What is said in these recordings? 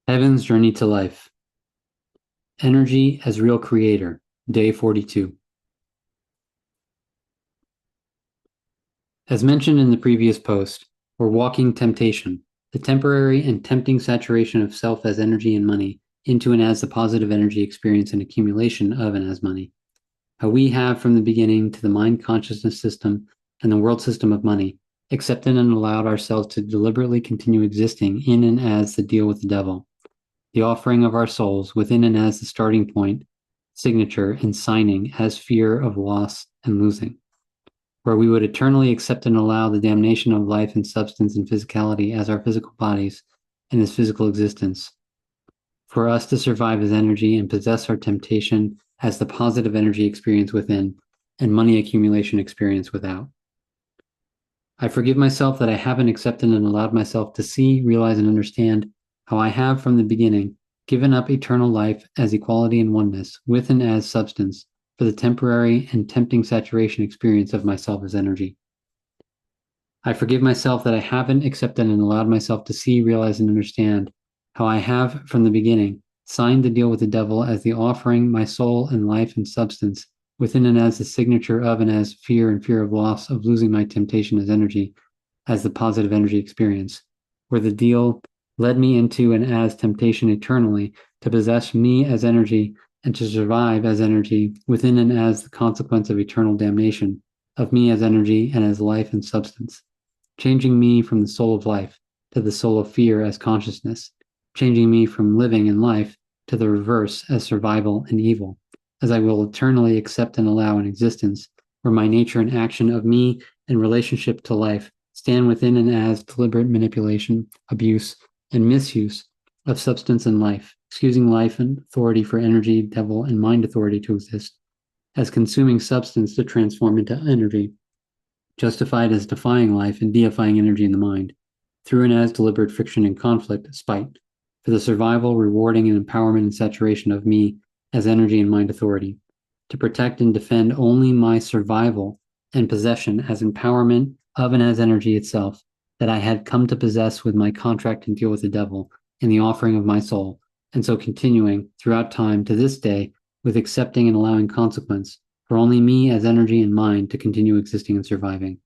Heaven's Journey to Life. Energy as Real Creator, Day 42. As mentioned in the previous post, we're walking temptation, the temporary and tempting saturation of self as energy and money into and as the positive energy experience and accumulation of and as money. How we have from the beginning to the mind consciousness system and the world system of money, accepted and allowed ourselves to deliberately continue existing in and as the deal with the devil, the offering of our souls within and as the starting point, signature, and signing as fear of loss and losing, where we would eternally accept and allow the damnation of life and substance and physicality as our physical bodies and this physical existence, for us to survive as energy and possess our temptation as the positive energy experience within and money accumulation experience without. I forgive myself that I haven't accepted and allowed myself to see, realize, and understand how I have from the beginning given up eternal life as equality and oneness with and as substance for the temporary and tempting saturation experience of myself as energy. I forgive myself that I haven't accepted and allowed myself to see, realize, and understand how I have from the beginning signed the deal with the devil as the offering my soul and life and substance within and as the signature of and as fear and fear of loss of losing my temptation as energy, as the positive energy experience, where the deal led me into and as temptation eternally to possess me as energy and to survive as energy within and as the consequence of eternal damnation of me as energy and as life and substance, changing me from the soul of life to the soul of fear as consciousness, changing me from living in life to the reverse as survival and evil, as I will eternally accept and allow an existence where my nature and action of me in relationship to life stand within and as deliberate manipulation, abuse, and misuse of substance and life, excusing life and authority for energy, devil, and mind authority to exist, as consuming substance to transform into energy, justified as defying life and deifying energy in the mind, through and as deliberate friction and conflict, spite, for the survival, rewarding, and empowerment and saturation of me as energy and mind authority, to protect and defend only my survival and possession as empowerment of and as energy itself that I had come to possess with my contract and deal with the devil in the offering of my soul, and so continuing throughout time to this day with accepting and allowing consequence for only me as energy and mind to continue existing and surviving.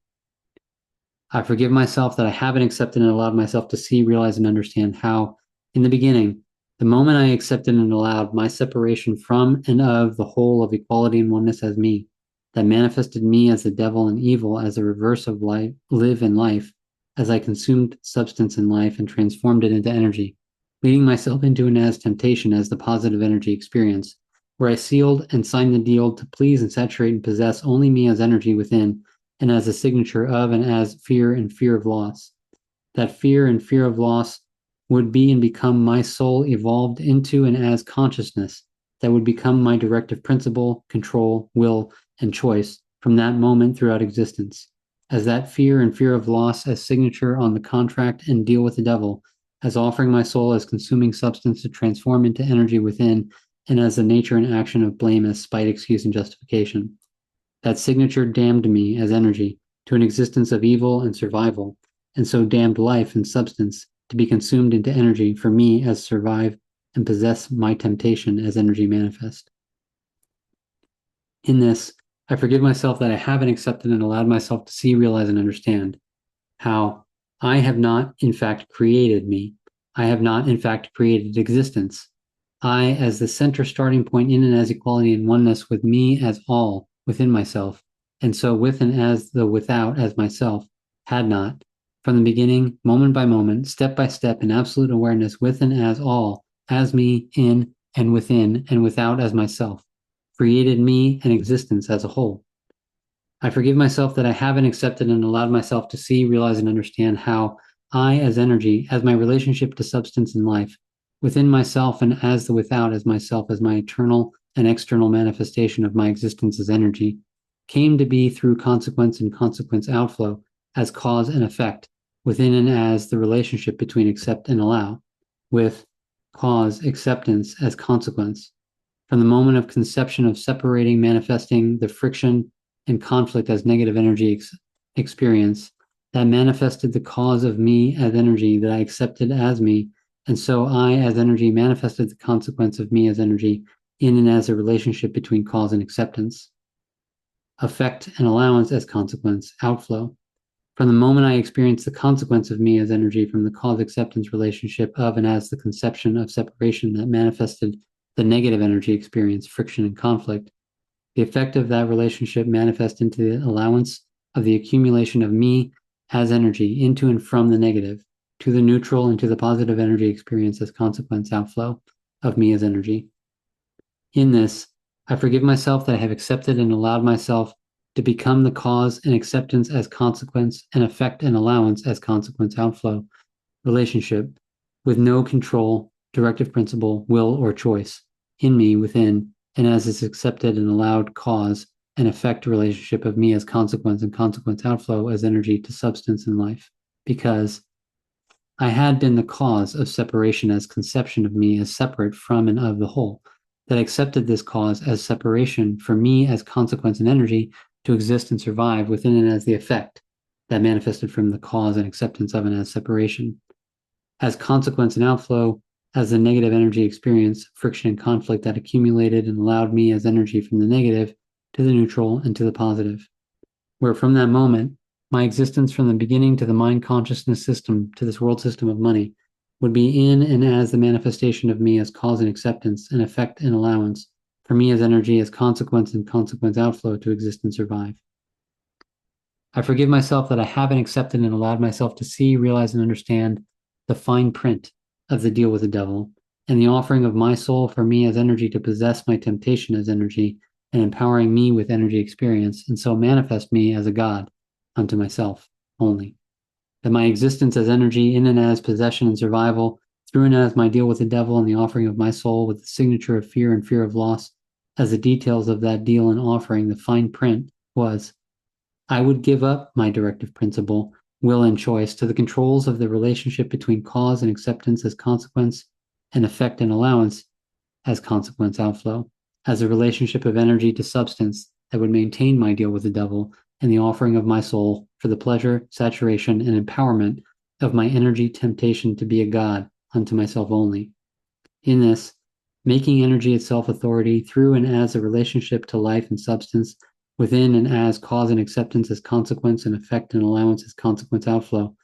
I forgive myself that I haven't accepted and allowed myself to see, realize, and understand how, in the beginning, the moment I accepted and allowed my separation from and of the whole of equality and oneness as me, that manifested me as the devil and evil as the reverse of life, live in life, as I consumed substance in life and transformed it into energy, leading myself into and as temptation as the positive energy experience, where I sealed and signed the deal to please and saturate and possess only me as energy within and as a signature of and as fear and fear of loss. That fear and fear of loss would be and become my soul evolved into and as consciousness that would become my directive principle, control, will, and choice from that moment throughout existence, as that fear and fear of loss as signature on the contract and deal with the devil, as offering my soul as consuming substance to transform into energy within, and as the nature and action of blame as spite, excuse, and justification. That signature damned me as energy to an existence of evil and survival, and so damned life and substance to be consumed into energy for me as survive and possess my temptation as energy manifest. In this, I forgive myself that I haven't accepted and allowed myself to see, realize, and understand how I have not, in fact, created me. I have not, in fact, created existence. I, as the center starting point in and as equality and oneness with me as all within myself, and so with and as the without as myself, had not, from the beginning, moment by moment, step by step, in absolute awareness with and as all, as me, in and within and without as myself, created me and existence as a whole. I forgive myself that I haven't accepted and allowed myself to see, realize, and understand how I, as energy, as my relationship to substance and life, within myself and as the without as myself, as my eternal and external manifestation of my existence as energy, came to be through consequence and consequence outflow as cause and effect, within and as the relationship between accept and allow, with cause acceptance as consequence, from the moment of conception of separating, manifesting the friction and conflict as negative energy experience that manifested the cause of me as energy that I accepted as me And so I, as energy, manifested the consequence of me as energy in and as a relationship between cause and acceptance. Effect and allowance as consequence, outflow. From the moment I experienced the consequence of me as energy from the cause acceptance relationship of and as the conception of separation that manifested the negative energy experience, friction, and conflict, the effect of that relationship manifests into the allowance of the accumulation of me as energy into and from the negative to the neutral and to the positive energy experience as consequence outflow of me as energy. In this, I forgive myself that I have accepted and allowed myself to become the cause and acceptance as consequence and effect and allowance as consequence outflow relationship with no control, directive principle, will, or choice in me within and as this accepted and allowed cause and effect relationship of me as consequence and consequence outflow as energy to substance in life, because I had been the cause of separation as conception of me as separate from and of the whole, that accepted this cause as separation for me as consequence and energy to exist and survive within and as the effect that manifested from the cause and acceptance of and as separation, as consequence and outflow, as the negative energy experience, friction, and conflict that accumulated and allowed me as energy from the negative to the neutral and to the positive, where from that moment, my existence from the beginning to the mind consciousness system to this world system of money would be in and as the manifestation of me as cause and acceptance and effect and allowance, for me as energy as consequence and consequence outflow to exist and survive. I forgive myself that I haven't accepted and allowed myself to see, realize, and understand the fine print of the deal with the devil and the offering of my soul for me as energy to possess my temptation as energy and empowering me with energy experience, and so manifest me as a God unto myself only. That my existence as energy in and as possession and survival, through and as my deal with the devil and the offering of my soul with the signature of fear and fear of loss, as the details of that deal and offering, the fine print was, I would give up my directive principle, will, and choice to the controls of the relationship between cause and acceptance as consequence and effect and allowance as consequence outflow, as a relationship of energy to substance that would maintain my deal with the devil and the offering of my soul for the pleasure, saturation, and empowerment of my energy temptation to be a God unto myself only. In this, making energy itself authority through and as a relationship to life and substance, within and as cause and acceptance as consequence and effect and allowance as consequence outflow,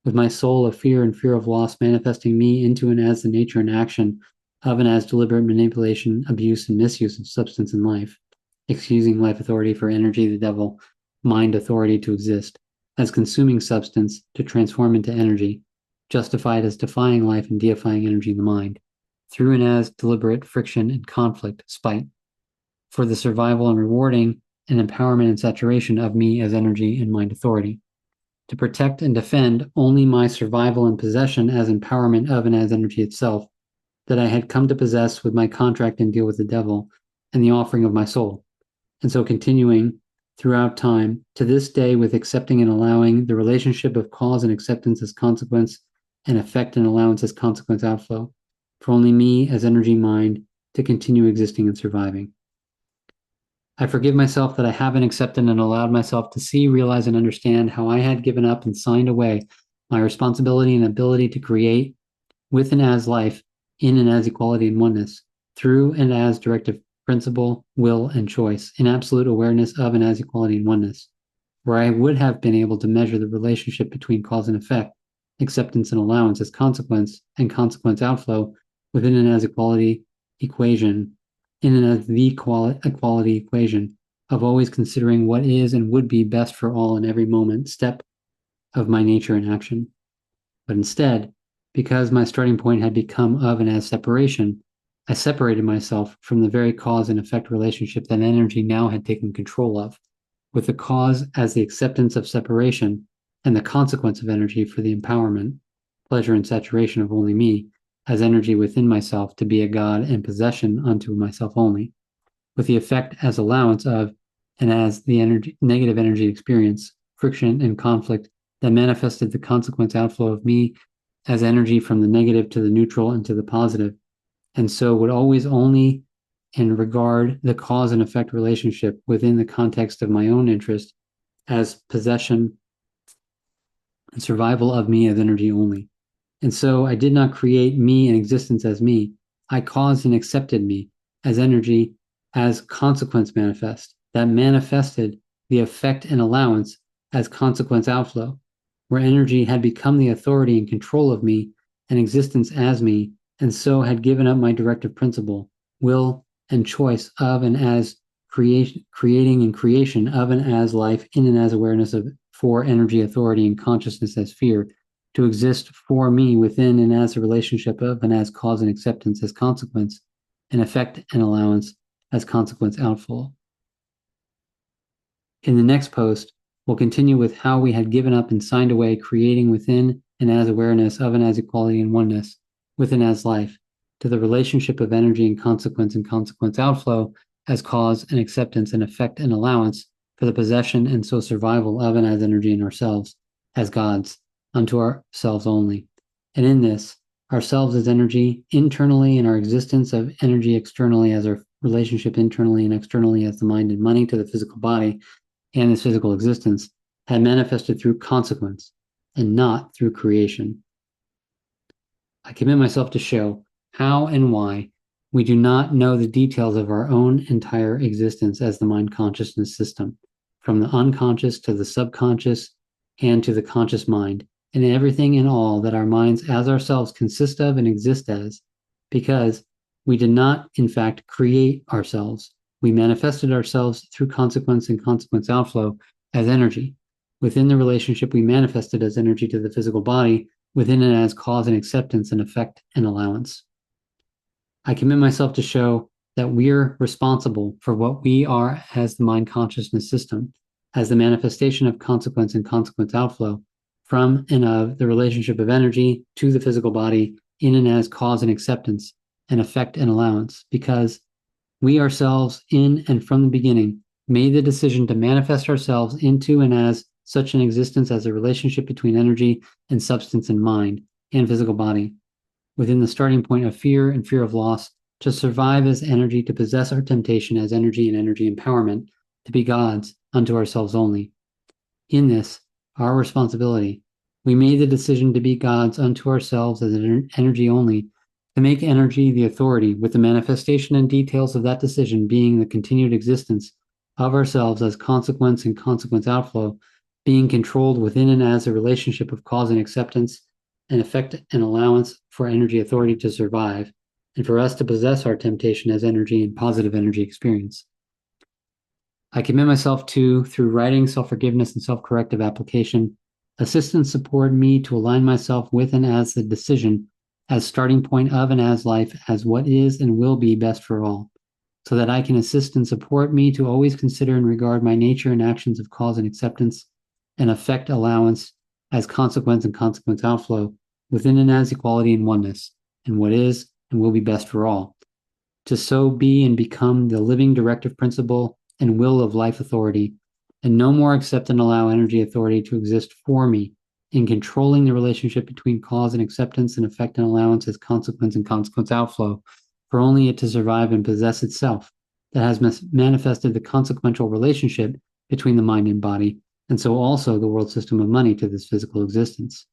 with my soul of fear and fear of loss manifesting me into and as the nature and action of and as deliberate manipulation, abuse, and misuse of substance in life, excusing life authority for energy, the devil, mind authority to exist, as consuming substance to transform into energy, justified as defying life and deifying energy in the mind, through and as deliberate friction and conflict, spite, for the survival and rewarding and empowerment and saturation of me as energy and mind authority, to protect and defend only my survival and possession as empowerment of and as energy itself, that I had come to possess with my contract and deal with the devil and the offering of my soul, and so continuing throughout time to this day with accepting and allowing the relationship of cause and acceptance as consequence and effect and allowance as consequence outflow, for only me as energy mind to continue existing and surviving. I forgive myself that I haven't accepted and allowed myself to see, realize, and understand how I had given up and signed away my responsibility and ability to create with and as life, in and as equality and oneness, through and as directive principle, will, and choice, in absolute awareness of and as equality and oneness, where I would have been able to measure the relationship between cause and effect, acceptance and allowance as consequence and consequence outflow within and as equality equation, in and as the equality equation of always considering what is and would be best for all in every moment, step of my nature and action. But instead, because my starting point had become of and as separation, I separated myself from the very cause and effect relationship that energy now had taken control of, with the cause as the acceptance of separation and the consequence of energy for the empowerment, pleasure, and saturation of only me as energy within myself to be a God and possession unto myself only, with the effect as allowance of and as the negative energy experience, friction, and conflict that manifested the consequence outflow of me as energy from the negative to the neutral and to the positive, and so would always only and regard the cause and effect relationship within the context of my own interest as possession and survival of me as energy only, And so I did not create me and existence as me. I caused and accepted me as energy, as consequence manifest, that manifested the effect and allowance as consequence outflow, where energy had become the authority and control of me and existence as me, and so had given up my directive principle, will, and choice of and as creating and creation of and as life in and as awareness of for energy, authority, and consciousness as fear, to exist for me within and as a relationship of and as cause and acceptance as consequence, and effect and allowance as consequence outflow. In the next post, we'll continue with how we had given up and signed away creating within and as awareness of and as equality and oneness, within as life, to the relationship of energy and consequence outflow as cause and acceptance and effect and allowance for the possession and so survival of and as energy in ourselves, as gods, unto ourselves only. And in this, ourselves as energy internally and our existence of energy externally as our relationship internally and externally as the mind and money to the physical body and its physical existence had manifested through consequence and not through creation. I commit myself to show how and why we do not know the details of our own entire existence as the mind consciousness system, from the unconscious to the subconscious and to the conscious mind, and everything and all that our minds as ourselves consist of and exist as, because we did not, in fact, create ourselves. We manifested ourselves through consequence and consequence outflow as energy. Within the relationship, we manifested as energy to the physical body, within it as cause and acceptance and effect and allowance. I commit myself to show that we're responsible for what we are as the mind consciousness system, as the manifestation of consequence and consequence outflow from and of the relationship of energy to the physical body in and as cause and acceptance and effect and allowance, because we ourselves in and from the beginning made the decision to manifest ourselves into and as such an existence as a relationship between energy and substance and mind and physical body, within the starting point of fear and fear of loss, to survive as energy, to possess our temptation as energy and energy empowerment, to be gods unto ourselves only. In this, our responsibility, we made the decision to be gods unto ourselves as energy only, to make energy the authority, with the manifestation and details of that decision being the continued existence of ourselves as consequence and consequence outflow, being controlled within and as a relationship of cause and acceptance and effect and allowance for energy authority to survive, and for us to possess our temptation as energy and positive energy experience. I commit myself to, through writing, self-forgiveness, and self-corrective application, assist and support me to align myself with and as the decision, as starting point of and as life, as what is and will be best for all, so that I can assist and support me to always consider and regard my nature and actions of cause and acceptance and effect allowance as consequence and consequence outflow, within and as equality and oneness, and what is and will be best for all, to so be and become the living directive principle and will of life authority, and no more accept and allow energy authority to exist for me in controlling the relationship between cause and acceptance and effect and allowance as consequence and consequence outflow, for only it to survive and possess itself, that has manifested the consequential relationship between the mind and body, and so also the world system of money to this physical existence.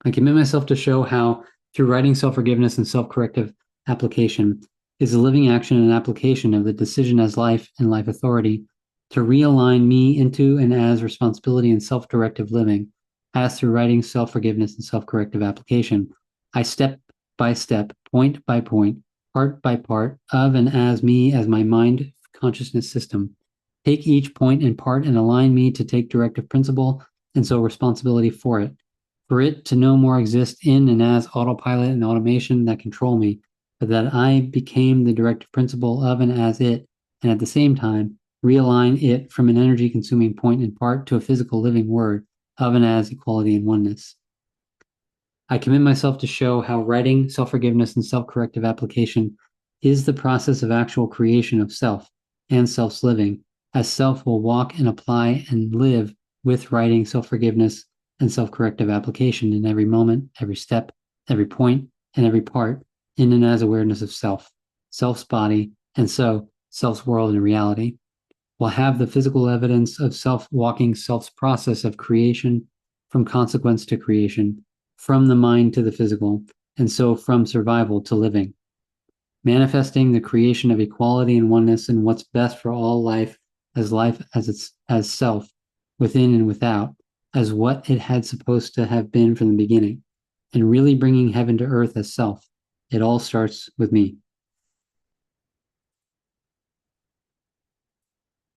I commit myself to show how, through writing self-forgiveness and self-corrective application, is the living action and application of the decision as life and life authority to realign me into and as responsibility and self-directive living, as through writing self-forgiveness and self-corrective application, I step by step, point by point, part by part, of and as me as my mind consciousness system, take each point and part and align me to take directive principle and so responsibility for it to no more exist in and as autopilot and automation that control me, but that I became the directive principle of and as it, and at the same time, realign it from an energy-consuming point and part to a physical living word of and as equality and oneness. I commit myself to show how writing self-forgiveness and self-corrective application is the process of actual creation of self and self's living, as self will walk and apply and live with writing self-forgiveness and self-corrective application in every moment, every step, every point, and every part, in and as awareness of self, self's body, and so self's world and reality, will have the physical evidence of self walking self's process of creation from consequence to creation, from the mind to the physical, and so from survival to living, manifesting the creation of equality and oneness in what's best for all life as self, within and without, as what it had supposed to have been from the beginning, and really bringing heaven to earth as self. It all starts with me.